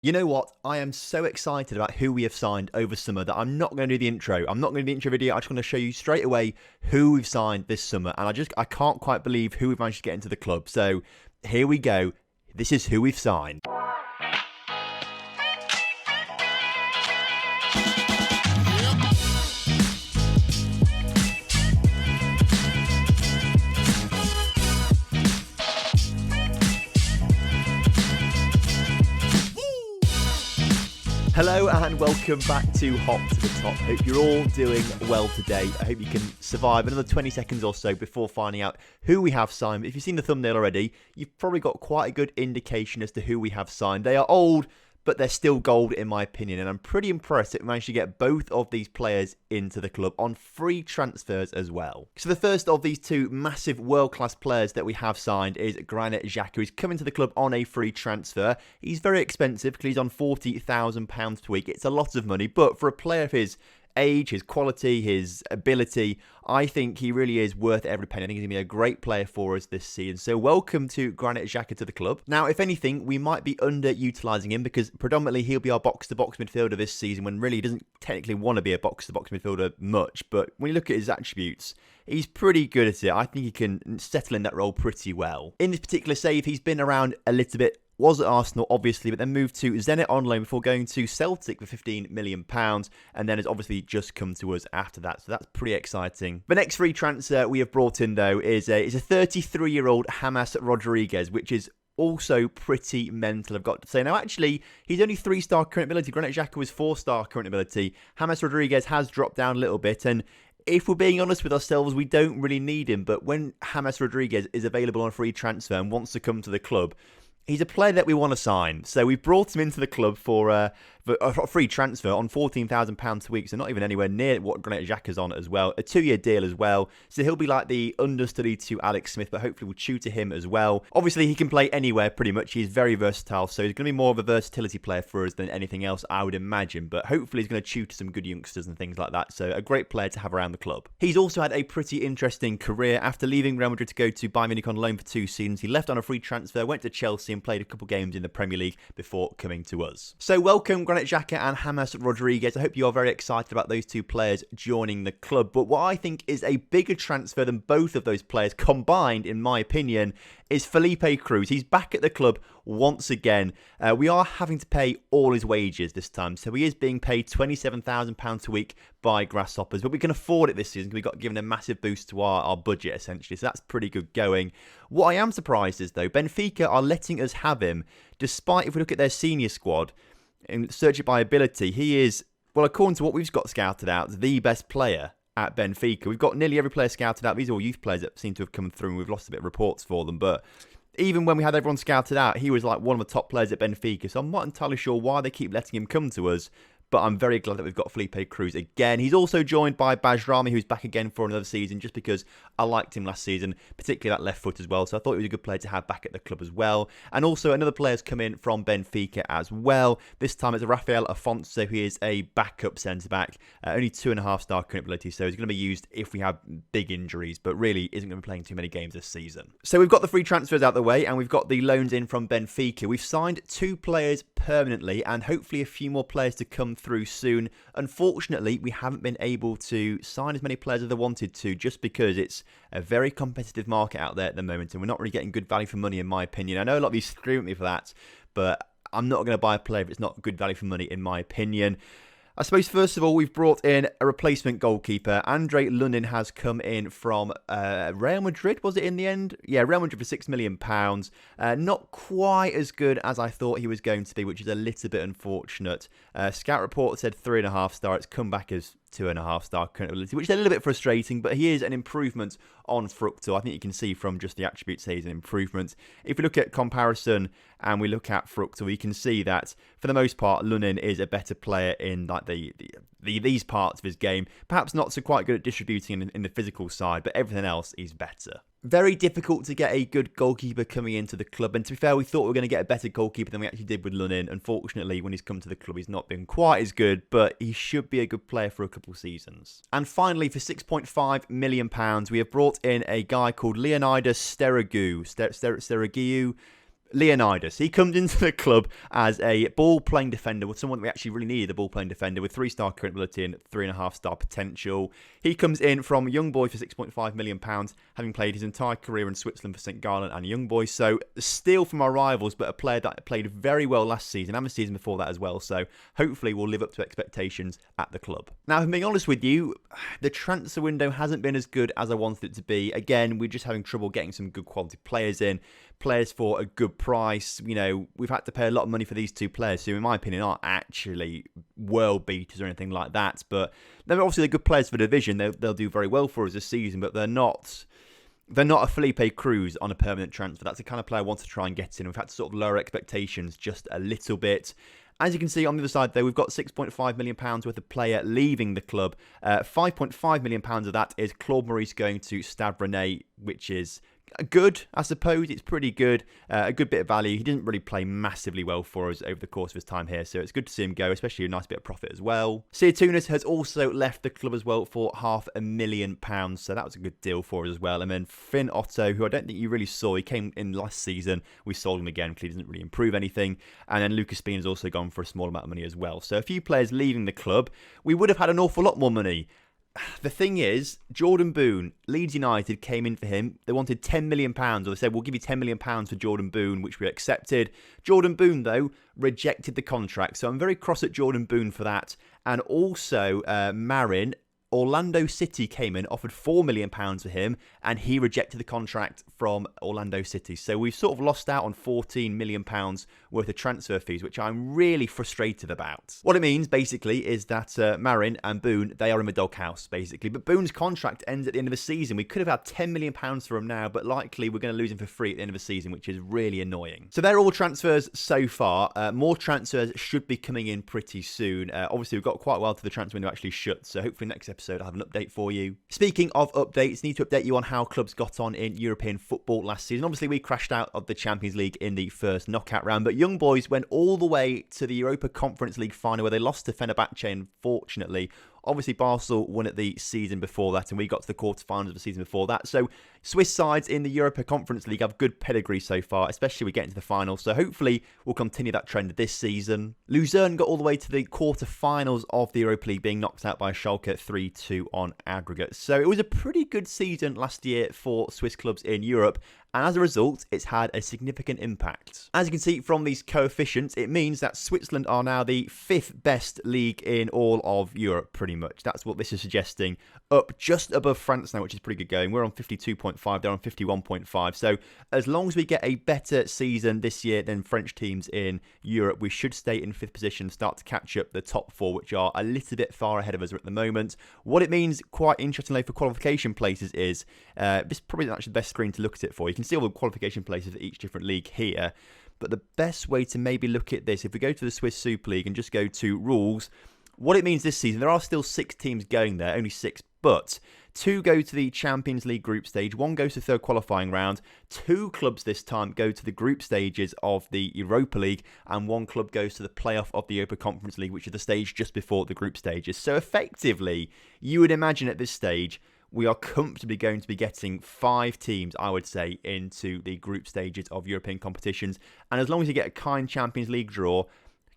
You know what? I am so excited about who we have signed over summer that I'm not going to do the intro. I'm not going to do the intro video. I'm just going to show you straight away who we've signed this summer. And I can't quite believe who we've managed to get into the club. So here we go. This is who we've signed. Hello and welcome back to Hop to the Top. Hope you're all doing well today. I hope you can survive another 20 seconds or so before finding out who we have signed. If you've seen the thumbnail already, you've probably got quite a good indication as to who we have signed. They are old, but they're still gold in my opinion. And I'm pretty impressed that we managed to get both of these players into the club on free transfers as well. So the first of these two massive world-class players that we have signed is Granit Xhaka. He's coming to the club on a free transfer. He's very expensive because he's on £40,000 per week. It's a lot of money, but for a player of his age, his quality, his ability, I think he really is worth every penny. I think he's going to be a great player for us this season. So welcome to Granit Xhaka to the club. Now, if anything, we might be underutilising him because predominantly he'll be our box-to-box midfielder this season when really he doesn't technically want to be a box-to-box midfielder much. But when you look at his attributes, he's pretty good at it. I think he can settle in that role pretty well. In this particular save, he's been around a little bit. Was at Arsenal, obviously, but then moved to Zenit on loan before going to Celtic for £15 million, and then has obviously just come to us after that, so that's pretty exciting. The next free transfer we have brought in, though, is a 33-year-old James Rodriguez, which is also pretty mental, I've got to say. Now, actually, he's only 3-star current ability. Granit Xhaka was 4-star current ability. James Rodriguez has dropped down a little bit, and if we're being honest with ourselves, we don't really need him, but when James Rodriguez is available on a free transfer and wants to come to the club, he's a player that we want to sign. So we've brought him into the club for a free transfer on £14,000 a week. So not even anywhere near what Granit Xhaka's on as well. A 2-year deal as well. So he'll be like the understudy to Alex Smith, but hopefully we'll tutor him as well. Obviously, he can play anywhere pretty much. He's very versatile. So he's going to be more of a versatility player for us than anything else, I would imagine. But hopefully he's going to tutor some good youngsters and things like that. So a great player to have around the club. He's also had a pretty interesting career. After leaving Real Madrid to go to Bayern Munich on loan for 2 seasons, he left on a free transfer, went to Chelsea and played a couple games in the Premier League before coming to us. So welcome Granit Xhaka and James Rodriguez. I hope you are very excited about those two players joining the club. But what I think is a bigger transfer than both of those players combined, in my opinion, is Felipe Cruz. He's back at the club once again. We are having to pay all his wages this time. So he is being paid £27,000 a week by Grasshoppers. But we can afford it this season because we got given a massive boost to our budget, essentially. So that's pretty good going. What I am surprised is, though, Benfica are letting us have him, despite, if we look at their senior squad, and search it by ability, he is, well, according to what we've got scouted out, the best player at Benfica. We've got nearly every player scouted out. These are all youth players that seem to have come through, and we've lost a bit of reports for them. But even when we had everyone scouted out, he was like one of the top players at Benfica. So I'm not entirely sure why they keep letting him come to us. But I'm very glad that we've got Felipe Cruz again. He's also joined by Bajrami, who's back again for another season, just because I liked him last season, particularly that left foot as well. So I thought he was a good player to have back at the club as well. And also another player's come in from Benfica as well. This time it's Rafael Afonso, who is a backup centre-back. Only 2.5-star current ability, so he's going to be used if we have big injuries, but really isn't going to be playing too many games this season. So we've got the free transfers out of the way, and we've got the loans in from Benfica. We've signed 2 players permanently, and hopefully a few more players to come through soon. Unfortunately, we haven't been able to sign as many players as I wanted to, just because it's a very competitive market out there at the moment, and we're not really getting good value for money, in my opinion. I know a lot of you scream at me for that, but I'm not going to buy a player if it's not good value for money, in my opinion. I suppose, first of all, we've brought in a replacement goalkeeper. Andre Lunin has come in from Real Madrid, was it in the end? Yeah, Real Madrid for £6 million. Not quite as good as I thought he was going to be, which is a little bit unfortunate. Scout report said 3.5 star. It's come back as 2.5-star current ability, which is a little bit frustrating, but he is an improvement on Fructal. I think you can see from just the attributes he's an improvement. If we look at comparison and we look at Fructal, you can see that for the most part, Lunin is a better player in like these parts of his game. Perhaps not so quite good at distributing in the physical side, but everything else is better. Very difficult to get a good goalkeeper coming into the club. And to be fair, we thought we were going to get a better goalkeeper than we actually did with Lunin. Unfortunately, when he's come to the club, he's not been quite as good, but he should be a good player for a couple of seasons. And finally, for £6.5 million, we have brought in a guy called Leonidas Sterigiou. Leonidas. He comes into the club as a ball-playing defender, with someone we actually really needed, a ball-playing defender with 3-star current ability and 3.5-star potential. He comes in from Young Boys for £6.5 million, having played his entire career in Switzerland for St. Gallen and Young Boys. So, a steal from our rivals, but a player that played very well last season and the season before that as well. So, hopefully we'll live up to expectations at the club. Now, if I'm being honest with you, the transfer window hasn't been as good as I wanted it to be. Again, we're just having trouble getting some good quality players in. Players for a good price. You know, we've had to pay a lot of money for these two players who, in my opinion, aren't actually world beaters or anything like that. But they're obviously good players for the division. They'll do very well for us this season, but they're not a Felipe Cruz on a permanent transfer. That's the kind of player I want to try and get in. We've had to sort of lower expectations just a little bit. As you can see on the other side, though, we've got £6.5 million worth of player leaving the club. £5.5 million of that is Claude Maurice going to Stade Rennais, which is good, I suppose. It's pretty good. A good bit of value. He didn't really play massively well for us over the course of his time here, so it's good to see him go, especially a nice bit of profit as well. Sia Tunis has also left the club as well for £500,000, so that was a good deal for us as well. And then Finn Otto, who I don't think you really saw, he came in last season. We sold him again because he doesn't really improve anything. And then Lucas Bean has also gone for a small amount of money as well. So a few players leaving the club. We would have had an awful lot more money. The thing is, Jordan Boone, Leeds United came in for him. They wanted £10 million, or they said, we'll give you £10 million for Jordan Boone, which we accepted. Jordan Boone, though, rejected the contract. So I'm very cross at Jordan Boone for that. And also, Marin, Orlando City came in, offered £4 million for him, and he rejected the contract from Orlando City. So we've sort of lost out on £14 million worth of transfer fees, which I'm really frustrated about. What it means, basically, is that Marin and Boone, they are in the doghouse, basically. But Boone's contract ends at the end of the season. We could have had £10 million for him now, but likely we're going to lose him for free at the end of the season, which is really annoying. So they're all transfers so far. More transfers should be coming in pretty soon. Obviously, we've got quite a while to the transfer window actually shut, so hopefully next episode I'll have an update for you. Speaking of updates, need to update you on how clubs got on in European football last season. Obviously, we crashed out of the Champions League in the first knockout round, but Young Boys went all the way to the Europa Conference League final, where they lost to Fenerbahce, unfortunately. Obviously, Barcelona won it the season before that, and we got to the quarterfinals of the season before that. So, Swiss sides in the Europa Conference League have good pedigree so far, especially we get into the final. So, hopefully, we'll continue that trend this season. Lausanne got all the way to the quarterfinals of the Europa League, being knocked out by Schalke 3-2 on aggregate. So, it was a pretty good season last year for Swiss clubs in Europe. And as a result, it's had a significant impact. As you can see from these coefficients, it means that Switzerland are now the 5th best league in all of Europe, pretty much. That's what this is suggesting. Up just above France now, which is pretty good going. We're on 52.5, they're on 51.5. So as long as we get a better season this year than French teams in Europe, we should stay in 5th position, start to catch up the top 4, which are a little bit far ahead of us at the moment. What it means, quite interestingly, for qualification places is, this probably isn't actually the best screen to look at it for. You can see all the qualification places for each different league here. But the best way to maybe look at this, if we go to the Swiss Super League and just go to rules, what it means this season, there are still 6 teams going there, only 6, but 2 go to the Champions League group stage, 1 goes to the 3rd qualifying round, 2 clubs this time go to the group stages of the Europa League, and 1 club goes to the playoff of the Europa Conference League, which is the stage just before the group stages. So effectively, you would imagine at this stage, we are comfortably going to be getting 5 teams, I would say, into the group stages of European competitions. And as long as you get a kind Champions League draw,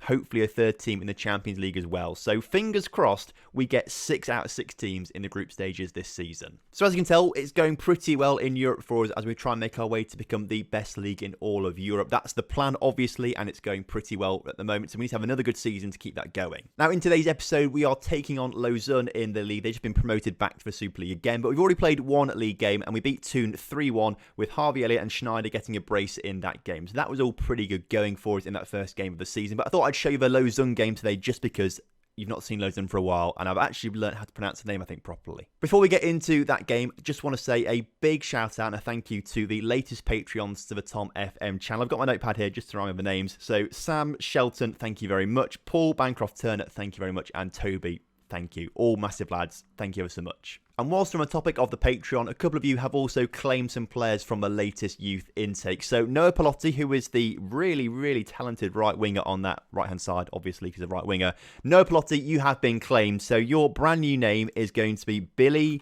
hopefully a 3rd team in the Champions League as well. So fingers crossed, we get 6 out of 6 teams in the group stages this season. So as you can tell, it's going pretty well in Europe for us as we try and make our way to become the best league in all of Europe. That's the plan, obviously, and it's going pretty well at the moment. So we need to have another good season to keep that going. Now, in today's episode, we are taking on Lausanne in the league. They've just been promoted back to the Super League again, but we've already played 1 league game and we beat Thun 3-1 with Harvey Elliott and Schneider getting a brace in that game. So that was all pretty good going for us in that first game of the season. But I thought I'd show you the Lausanne game today just because you've not seen Lausanne for a while, and I've actually learned how to pronounce the name, I think, properly. Before we get into that game, just want to say a big shout out and a thank you to the latest Patreons to the Tom FM channel. I've got my notepad here just to remember the names. So Sam Shelton, thank you very much. Paul Bancroft Turner, thank you very much. And Toby, thank you. All massive lads, thank you ever so much. And whilst on the topic of the Patreon, a couple of you have also claimed some players from the latest youth intake. So Noah Pelotti, who is the really, really talented right winger on that right-hand side, obviously, because of right winger. Noah Pelotti, you have been claimed. So your brand new name is going to be Billy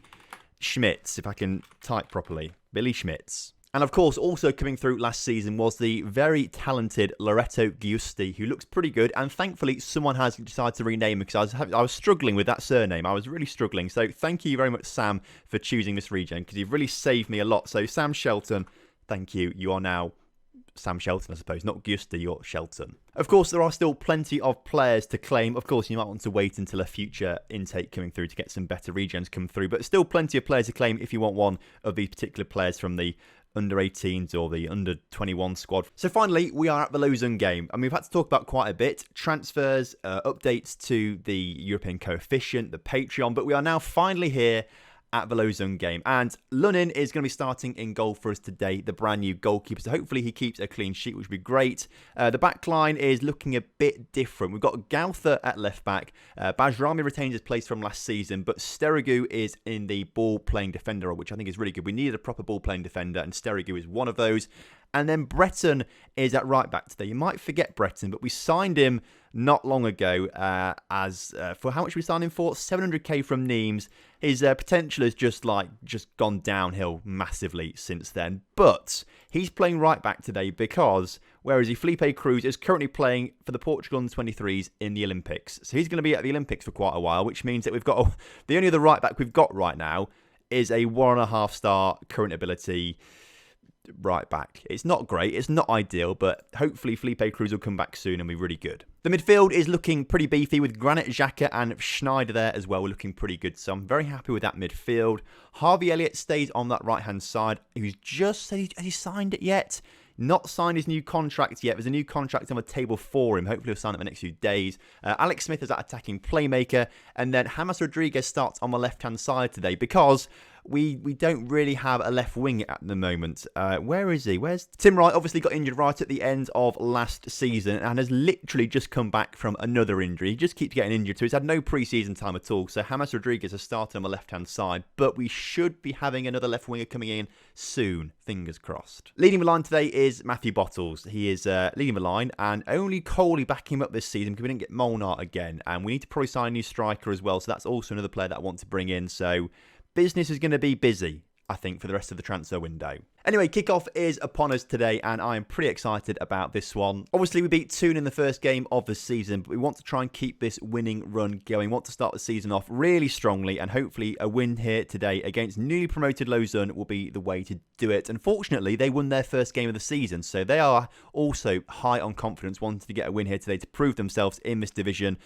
Schmitz, if I can type properly. Billy Schmitz. And of course, also coming through last season was the very talented Loreto Giusti, who looks pretty good. And thankfully, someone has decided to rename him because I was struggling with that surname. I was really struggling. So thank you very much, Sam, for choosing this regen because you've really saved me a lot. So Sam Shelton, thank you. You are now Sam Shelton, I suppose, not Giusti, you're Shelton. Of course, there are still plenty of players to claim. Of course, you might want to wait until a future intake coming through to get some better regens come through. But still plenty of players to claim if you want one of these particular players from the under 18s or the under 21 squad. So finally, we are at the Lausanne game, and we've had to talk about quite a bit. Transfers, updates to the European coefficient, the Patreon, but we are now finally here at the Lausanne game. And Lunin is going to be starting in goal for us today, the brand new goalkeeper. So hopefully he keeps a clean sheet, which would be great. The back line is looking a bit different. We've got Gauther at left back. Bajrami retains his place from last season, but Sterigu is in the ball-playing defender role, which I think is really good. We needed a proper ball-playing defender, and Sterigu is one of those. And then Breton is at right back today. You might forget Breton, but we signed him not long ago for how much we signed him for? 700k from Nimes. His potential has just gone downhill massively since then. But he's playing right back today because, where is he? Felipe Cruz is currently playing for the Portugal under-23s in the Olympics. So he's going to be at the Olympics for quite a while, which means that we've got the only other right back we've got right now is a 1.5-star current ability right back. It's not great, it's not ideal, but hopefully Felipe Cruz will come back soon and be really good. The midfield is looking pretty beefy with Granit Xhaka and Schneider there as well, looking pretty good, so I'm very happy with that midfield. Harvey Elliott stays on that right hand side, who's just said has he signed it yet? Not signed his new contract yet. There's a new contract on the table for him. Hopefully he'll sign it in the next few days. Alex Smith is that attacking playmaker. And then James Rodriguez starts on the left-hand side today because we don't really have a left wing at the moment. Where is he? Where's Tim Wright? Obviously got injured right at the end of last season and has literally just come back from another injury. He just keeps getting injured, so he's had no pre-season time at all. So James Rodriguez has started on the left-hand side, but we should be having another left winger coming in soon. Fingers crossed. Leading the line today is Matthew Bottles. He is leading the line, and only Coley backing him up this season because we didn't get Molnar again, and we need to probably sign a new striker as well. So that's also another player that I want to bring in. So business is going to be busy, I think, for the rest of the transfer window. Anyway, kickoff is upon us today, and I am pretty excited about this one. Obviously, we beat Toon in the first game of the season, but we want to try and keep this winning run going. We want to start the season off really strongly, and hopefully a win here today against newly promoted Lausanne will be the way to do it. Unfortunately, they won their first game of the season, so they are also high on confidence, wanting to get a win here today to prove themselves in this division.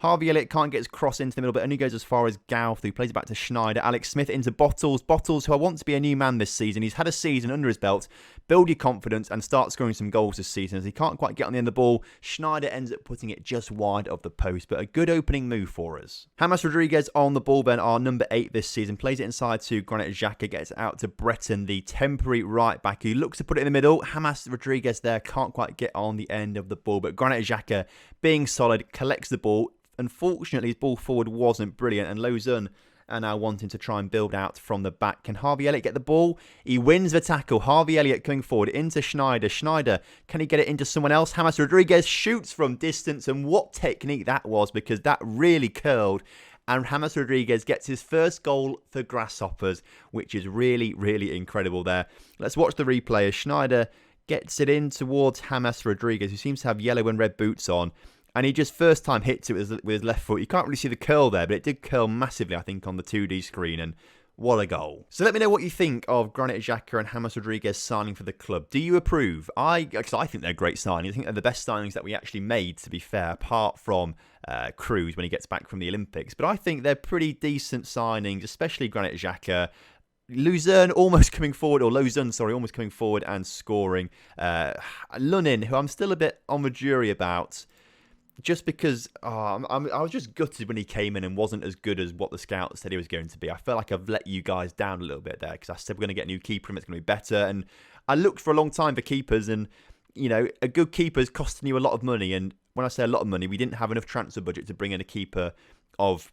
Harvey Elliott can't get his cross into the middle, but only goes as far as Gauth, who plays it back to Schneider. Alex Smith into Bottles. Bottles, who I want to be a new man this season. He's had a season under his belt. Build your confidence and start scoring some goals this season. As he can't quite get on the end of the ball, Schneider ends up putting it just wide of the post, but a good opening move for us. James Rodriguez on the ball then, our number 8 this season. Plays it inside to Granit Xhaka, gets it out to Breton, the temporary right back, who looks to put it in the middle. James Rodriguez there can't quite get on the end of the ball, but Granit Xhaka, being solid, collects the ball. Unfortunately, his ball forward wasn't brilliant, and Lausanne are now wanting to try and build out from the back. Can Harvey Elliott get the ball? He wins the tackle. Harvey Elliott coming forward into Schneider. Schneider, can he get it into someone else? James Rodriguez shoots from distance, and what technique that was, because that really curled. And James Rodriguez gets his first goal for Grasshoppers, which is really, really incredible there. Let's watch the replay as Schneider gets it in towards James Rodriguez, who seems to have yellow and red boots on. And he just first time hits it with his left foot. You can't really see the curl there, but it did curl massively, I think, on the 2D screen. And what a goal. So let me know what you think of Granit Xhaka and James Rodriguez signing for the club. Do you approve? Because I think they're great signings. I think they're the best signings that we actually made, to be fair, apart from Cruz when he gets back from the Olympics. But I think they're pretty decent signings, especially Granit Xhaka. Lausanne almost coming forward and scoring. Lunin, who I'm still a bit on the jury about, just because I was just gutted when he came in and wasn't as good as what the scouts said he was going to be. I felt like I've let you guys down a little bit there because I said we're going to get a new keeper and it's going to be better. And I looked for a long time for keepers, and you know, a good keeper is costing you a lot of money. And when I say a lot of money, we didn't have enough transfer budget to bring in a keeper of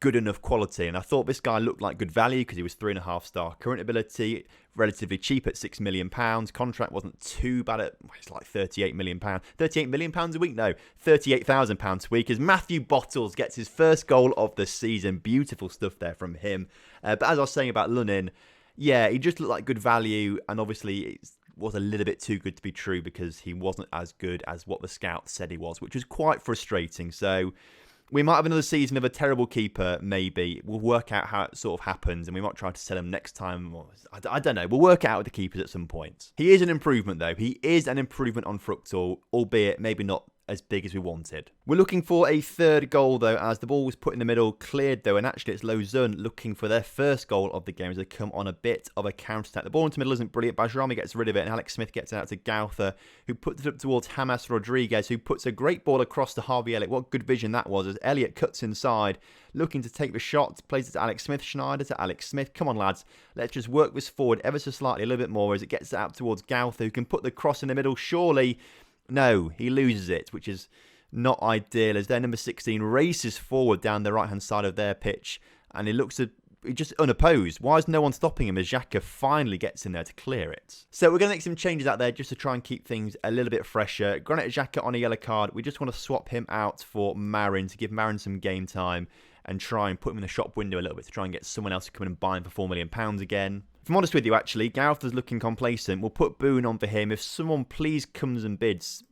good enough quality, and I thought this guy looked like good value because he was 3.5-star current ability, relatively cheap at £6 million. Contract wasn't too bad at, it's like £38 million. £38 million a week? No, £38,000 a week, as Matthew Bottles gets his first goal of the season. Beautiful stuff there from him. But as I was saying about Lunin, yeah, he just looked like good value, and obviously it was a little bit too good to be true because he wasn't as good as what the scouts said he was, which was quite frustrating. So we might have another season of a terrible keeper, maybe. We'll work out how it sort of happens, and we might try to sell him next time. I don't know. We'll work it out with the keepers at some point. He is an improvement, though. He is an improvement on Fructal, albeit maybe not as big as we wanted. We're looking for a third goal, though, as the ball was put in the middle, cleared, though, and actually it's Lausanne looking for their first goal of the game as they come on a bit of a counter-attack. The ball into the middle isn't brilliant. Bajrami gets rid of it, and Alex Smith gets it out to Gauther, who puts it up towards James Rodriguez, who puts a great ball across to Harvey Elliott. What good vision that was, as Elliott cuts inside, looking to take the shot, plays it to Alex Smith, Schneider to Alex Smith. Come on, lads, let's just work this forward ever so slightly, a little bit more, as it gets it out towards Gauther, who can put the cross in the middle, surely. No, he loses it, which is not ideal, as their number 16 races forward down the right-hand side of their pitch, and he looks just unopposed. Why is no one stopping him as Xhaka finally gets in there to clear it? So we're going to make some changes out there just to try and keep things a little bit fresher. Granit Xhaka on a yellow card. We just want to swap him out for Marin to give Marin some game time and try and put him in the shop window a little bit to try and get someone else to come in and buy him for £4 million again. If I'm honest with you, actually, Gauther's looking complacent. We'll put Boone on for him. If someone please comes and bids,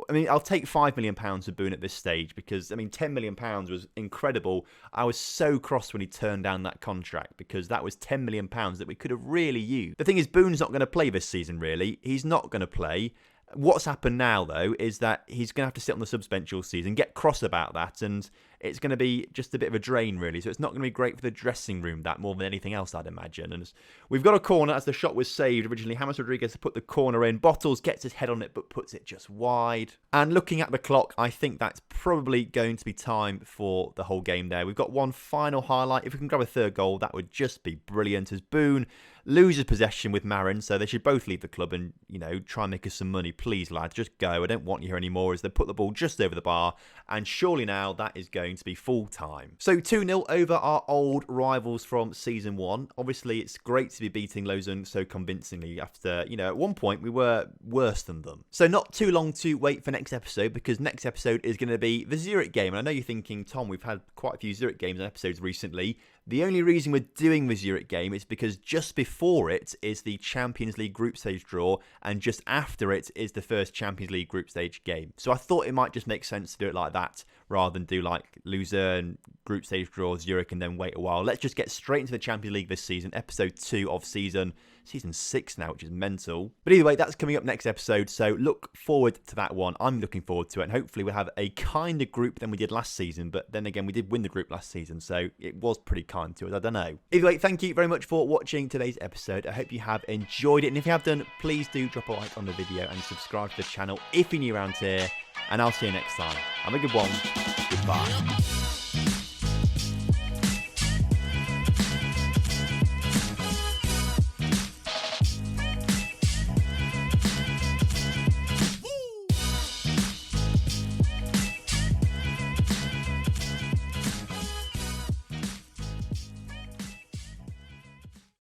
I mean, I'll take £5 million for Boone at this stage because, I mean, £10 million was incredible. I was so cross when he turned down that contract because that was £10 million that we could have really used. The thing is, Boone's not going to play this season, really. He's not going to play. What's happened now, though, is that he's going to have to sit on the subs bench all season, get cross about that, and it's going to be just a bit of a drain, really. So it's not going to be great for the dressing room, that more than anything else, I'd imagine. And we've got a corner as the shot was saved originally. James Rodriguez put the corner in. Bottles gets his head on it, but puts it just wide. And looking at the clock, I think that's probably going to be time for the whole game there. We've got one final highlight. If we can grab a third goal, that would just be brilliant, as Boone loses possession with Marin, so they should both leave the club and, you know, try and make us some money. Please, lads, just go. I don't want you here anymore, as they put the ball just over the bar, and surely now that is going to be full time. So 2-0 over our old rivals from Season 1. Obviously, it's great to be beating Lausanne so convincingly after, you know, at one point we were worse than them. So not too long to wait for next episode, because next episode is going to be the Zurich game. And I know you're thinking, Tom, we've had quite a few Zurich games and episodes recently. The only reason we're doing the Zurich game is because just before it is the Champions League group stage draw, and just after it is the first Champions League group stage game. So I thought it might just make sense to do it like that, rather than do like Lausanne, group stage draw, Zurich, and then wait a while. Let's just get straight into the Champions League this season, episode 2 of season 6 now, which is mental. But either way, that's coming up next episode, so look forward to that one. I'm looking forward to it, and hopefully we'll have a kinder group than we did last season, but then again, we did win the group last season, so it was pretty kind to us. I don't know. Either way, thank you very much for watching today's episode. I hope you have enjoyed it, and if you have done, please do drop a like on the video and subscribe to the channel if you're new around here, and I'll see you next time. Have a good one. Goodbye.